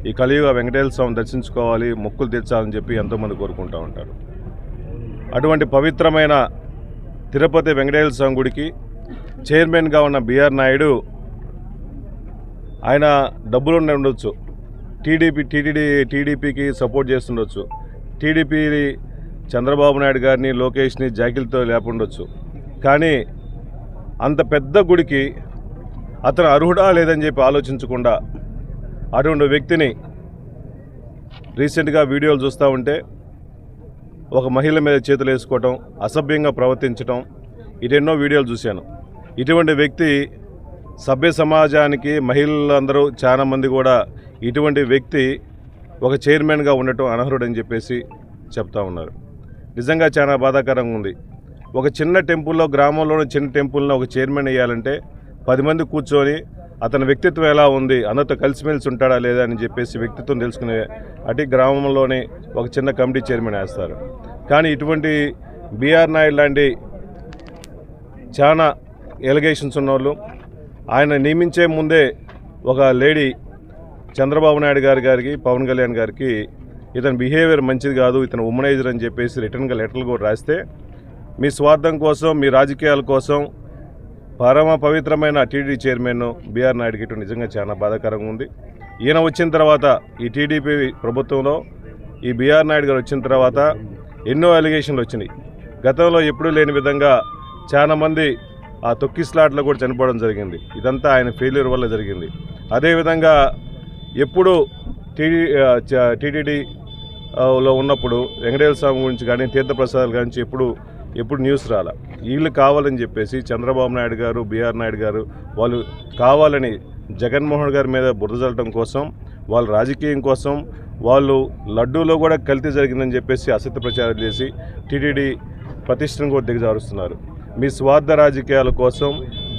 ఈ కలియుగ వెంకటేశ్వర స్వామిని దర్శించుకోవాలి, మొక్కులు తీర్చాలని చెప్పి ఎంతోమంది కోరుకుంటూ ఉంటారు. అటువంటి పవిత్రమైన తిరుపతి వెంకటేశ్వర స్వామి గుడికి చైర్మన్గా ఉన్న బిఆర్ నాయుడు ఆయన డబ్బులు ఉండొచ్చు, టీడీపీకి సపోర్ట్ చేస్తుండొచ్చు, టీడీపీ చంద్రబాబు నాయుడు గారిని లోకేష్ని జాకిలతో లేపుండొచ్చు. కానీ అంత పెద్ద గుడికి అతను అర్హుడా లేదని చెప్పి ఆలోచించకుండా అటువంటి వ్యక్తిని రీసెంట్గా వీడియోలు చూస్తూ ఉంటే ఒక మహిళ మీద చేతులు వేసుకోవటం, అసభ్యంగా ప్రవర్తించటం, ఇటెన్నో వీడియోలు చూశాను. ఇటువంటి వ్యక్తి సభ్య సమాజానికి మహిళలందరూ చాలామంది కూడా ఇటువంటి వ్యక్తి ఒక చైర్మన్గా ఉండటం అనర్హుడని చెప్పేసి చెప్తా ఉన్నారు. నిజంగా చాలా బాధాకరంగా ఉంది. ఒక చిన్న టెంపుల్లో, గ్రామంలోని చిన్న టెంపుల్లో ఒక చైర్మన్ వేయాలంటే 10 మంది కూర్చొని అతని వ్యక్తిత్వం ఎలా ఉంది, అందరితో కలిసిమెలిసి ఉంటాడా లేదా అని చెప్పేసి వ్యక్తిత్వం తెలుసుకునే అటు గ్రామంలోని ఒక చిన్న కమిటీ చైర్మన్ వేస్తారు. కానీ ఇటువంటి బిఆర్ నాయుడు లాంటి చాలా ఎలిగేషన్స్ ఉన్నవాళ్ళు ఆయన నియమించే ముందే ఒక లేడీ చంద్రబాబు నాయుడు గారికి పవన్ కళ్యాణ్ గారికి ఇతని బిహేవియర్ మంచిది కాదు, ఇతను ఉమనైజర్ అని చెప్పేసి రిటర్న్గా లెటర్లు కూడా రాస్తే మీ స్వార్థం కోసం, మీ రాజకీయాల కోసం పరమ పవిత్రమైన టీడీపీ చైర్మన్ బిఆర్ నాయుడుకి ఇటు నిజంగా చాలా బాధాకరంగా ఉంది. ఈయన వచ్చిన తర్వాత ఈ టీడీపీ ప్రభుత్వంలో ఈ బిఆర్ నాయుడు గారు వచ్చిన తర్వాత ఎన్నో అలిగేషన్లు వచ్చినాయి. గతంలో ఎప్పుడూ లేని విధంగా చాలామంది ఆ తొక్కిస్లాట్లో కూడా చనిపోవడం జరిగింది. ఇదంతా ఆయన ఫెయిల్యూర్ వల్ల జరిగింది. అదేవిధంగా ఎప్పుడు టీటీడీలో ఉన్నప్పుడు వెంకటేశ్వర స్వామి గురించి కానీ తీర్థప్రసాదాల గురించి ఎప్పుడు న్యూస్ రాలా. వీళ్ళు కావాలని చెప్పేసి చంద్రబాబు నాయుడు గారు, బిఆర్ నాయుడు గారు వాళ్ళు కావాలని జగన్మోహన్ గారి మీద బురద చల్లడం కోసం, వాళ్ళ రాజకీయం కోసం, వాళ్ళు లడ్డూలో కూడా కల్తీ జరిగిందని చెప్పేసి అసత్య ప్రచారం చేసి టీటీడీ ప్రతిష్టను కూడా దిగజారుస్తున్నారు. మీ స్వార్థ రాజకీయాల కోసం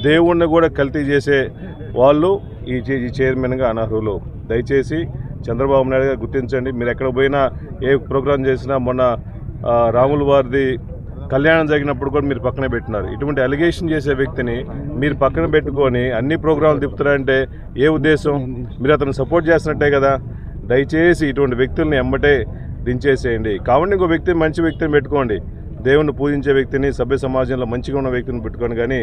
దేవుణ్ణి కూడా కల్తీ చేసే వాళ్ళు ఈ చైర్మన్గా అనర్హులు. దయచేసి చంద్రబాబు నాయుడు గారు గుర్తించండి. మీరు ఎక్కడ పోయినా ఏ ప్రోగ్రాం చేసినా, మొన్న రాముల వారిది కళ్యాణం జరిగినప్పుడు కూడా మీరు పక్కన పెట్టినారు. ఇటువంటి అలిగేషన్ చేసే వ్యక్తిని మీరు పక్కన పెట్టుకొని అన్ని ప్రోగ్రాంలు తిప్పుతారంటే ఏ ఉద్దేశం? మీరు అతను సపోర్ట్ చేస్తున్నట్టే కదా. దయచేసి ఇటువంటి వ్యక్తుల్ని ఎమ్మటే దించేసేయండి. కావండి ఇంకో వ్యక్తిని, మంచి వ్యక్తిని పెట్టుకోండి, దేవుణ్ణి పూజించే వ్యక్తిని, సభ్య సమాజంలో మంచిగా ఉన్న వ్యక్తిని పెట్టుకోండి. కానీ